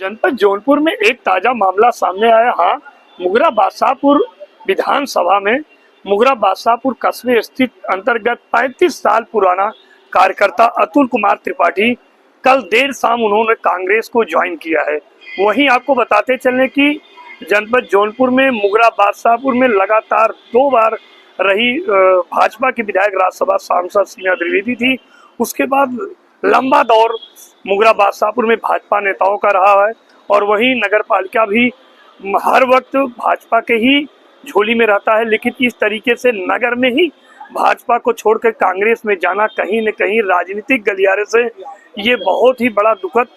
जनपद जौनपुर में एक ताजा मामला सामने आया। हाँ, मुगरा बादशाहपुर विधानसभा में मुगरा बादशाहपुर कस्बे स्थित अंतर्गत 35 साल पुराना कार्यकर्ता अतुल कुमार त्रिपाठी कल देर शाम उन्होंने कांग्रेस को ज्वाइन किया है। वहीं आपको बताते चलने कि जनपद जौनपुर में मुगरा बादशाहपुर में लगातार 2 बार रही भाजपा की विधायक राज्यसभा सांसद सीमा द्विवेदी थी। उसके बाद लंबा दौर मुगरा बादशाहपुर में भाजपा नेताओं का रहा है और वहीं नगर पालिका भी हर वक्त भाजपा के ही झोली में रहता है। लेकिन इस तरीके से नगर में ही भाजपा को छोड़कर कांग्रेस में जाना कहीं न कहीं राजनीतिक गलियारे से ये बहुत ही बड़ा दुखद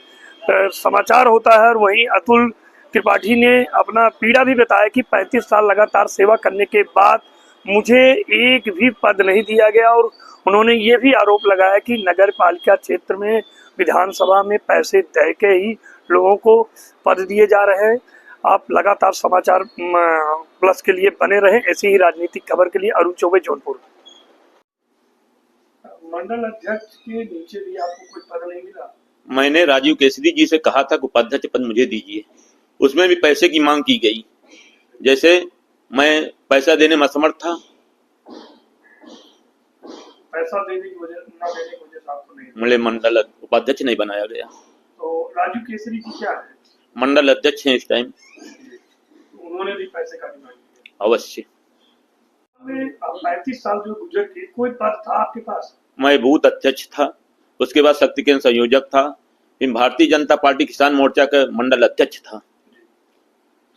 समाचार होता है। और वहीं अतुल त्रिपाठी ने अपना पीड़ा भी बताया कि 35 साल लगातार सेवा करने के बाद मुझे एक भी पद नहीं दिया गया। और उन्होंने ये भी आरोप लगाया कि नगर पालिका क्षेत्र में विधानसभा में पैसे दे के ही लोगों को पद दिए जा रहे हैं। आप लगातार समाचार प्लस के लिए बने रहें। ऐसी ही राजनीतिक खबर के लिए अरुण चौबे, जौनपुर। मंडल अध्यक्ष के नीचे भी आपको कोई पद नहीं मिला? मैंने राजीव केसरी जी से कहा था कि उपाध्यक्ष पद मुझे दीजिए, उसमें भी पैसे की मांग की गई। जैसे मैं पैसा देने में असमर्थ था। पैसा देने की वजह ना देने की वजह से आपको नहीं, मुझे मंडल उपाध्यक्ष नहीं बनाया गया। तो राजू केसरी जी क्या है? मंडल अध्यक्ष हैं इस टाइम। उन्होंने भी पैसे का डिमांड किया? अवश्य। 35 साल जो गुजर के कोई पद था आपके पास? मैं बूथ अध्यक्ष था, उसके बाद शक्ति केंद्र संयोजक था, फिर भारतीय जनता पार्टी किसान मोर्चा का मंडल अध्यक्ष था।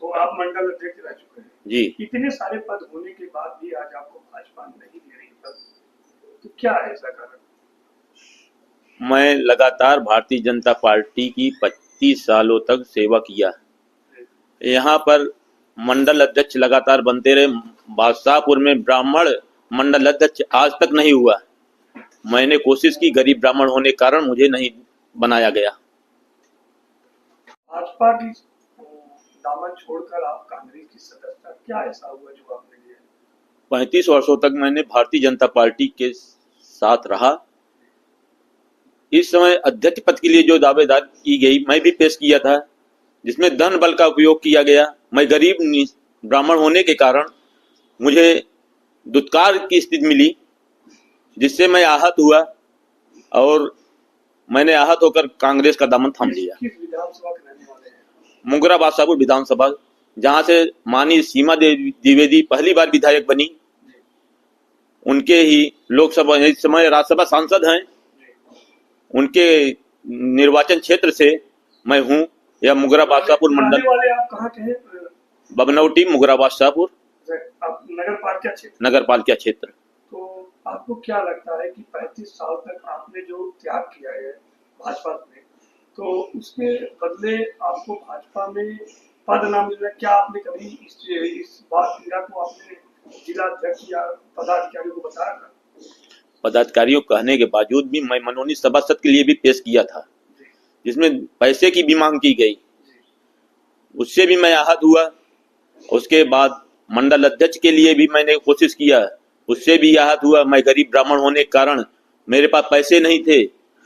तो आप मंडल अध्यक्ष रह चुके हैं जी। इतने सारे पद होने के बाद भी आज आपको भाजपा नहीं दे रही पद, तो क्या है इसका कारण? मैं लगातार भारतीय जनता पार्टी की 25 सालों तक सेवा किया। यहाँ पर मंडल अध्यक्ष लगातार बनते रहे। बादशाहपुर में ब्राह्मण मंडल अध्यक्ष आज तक नहीं हुआ। मैंने कोशिश की, गरीब ब्राह्मण होने के कारण मुझे नहीं बनाया गया। भाजपा की दामन छोड़कर आप कांग्रेस की सदस्यता, क्या ऐसा हुआ जो आपने लिया? 35 वर्षों तक मैंने भारतीय जनता पार्टी के साथ रहा। इस समय अध्यक्ष पद के लिए जो दावेदार की गई, मैं भी पेश किया था, जिसमें धन बल का उपयोग किया गया। मैं गरीब ब्राह्मण होने के कारण मुझे दुत्कार की स्थिति मिली, जिससे मैं आहत हुआ और मैंने आहत होकर कांग्रेस का दामन थाम लिया। किस विधानसभा के रहने वाले हैं? मुगरा बादशाहपुर विधानसभा, जहां से माननीय सीमा द्विवेदी पहली बार विधायक बनी, उनके ही लोकसभा इस समय राज्यसभा सांसद हैं, उनके निर्वाचन क्षेत्र से मैं हूं। या मुगरा बादशाहपुर मंडल वाले आप कहाँ के हैं? बबनौटी, मुगरा बादशाहपुर आप नगर पालिका क्षेत्र। तो आपको क्या लगता है कि 35 साल तक आपने जो त्याग किया है भाजपा में, तो उसके बदले आपको भाजपा में पद ना मिल रहा, क्या आपने कभी इस बात पीड़ा को आपने जिला अध्यक्ष या पदाधिकारियों को बताया था? पदाधिकारियों कहने के बावजूद भी मैं मनोनीत सभासद के लिए भी पेश किया था, जिसमें पैसे की भी मांग की गई। उससे भी मैं आहत हुआ। उसके बाद मंडल अध्यक्ष के लिए भी मैंने कोशिश किया, उससे भी आहत हुआ। मैं गरीब ब्राह्मण होने के कारण मेरे पास पैसे नहीं थे।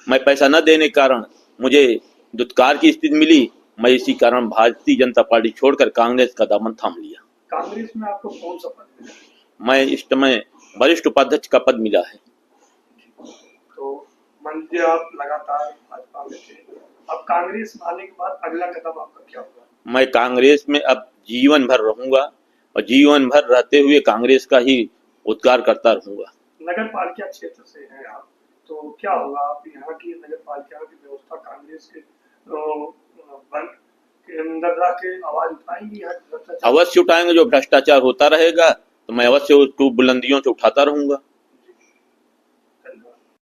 मैं पैसा न देने के कारण मुझे दुत्कार की स्थिति मिली। मैं इसी कारण भारतीय जनता पार्टी छोड़कर कांग्रेस का दामन थाम लिया। कांग्रेस में आपको कौन सा पद मिला? मैं इस समय वरिष्ठ उपाध्यक्ष का पद मिला है। तो मंदिर आप लगातार भाजपा में थे, अब कांग्रेस में आने के बाद अगला कदम आपका क्या होगा? मैं कांग्रेस में अब जीवन भर रहूंगा और जीवन भर रहते हुए कांग्रेस का ही उद्गार करता रहूंगा। नगर पालिका क्षेत्र से हैं आप, तो क्या होगा? आप यहाँ की नगर पालिका की व्यवस्था कांग्रेस के अंदर रह के आवाज उठाएंगी? अवश्य उठाएंगे। जो भ्रष्टाचार होता रहेगा तो मैं अवश्य उसको बुलंदियों से उठाता रहूंगा।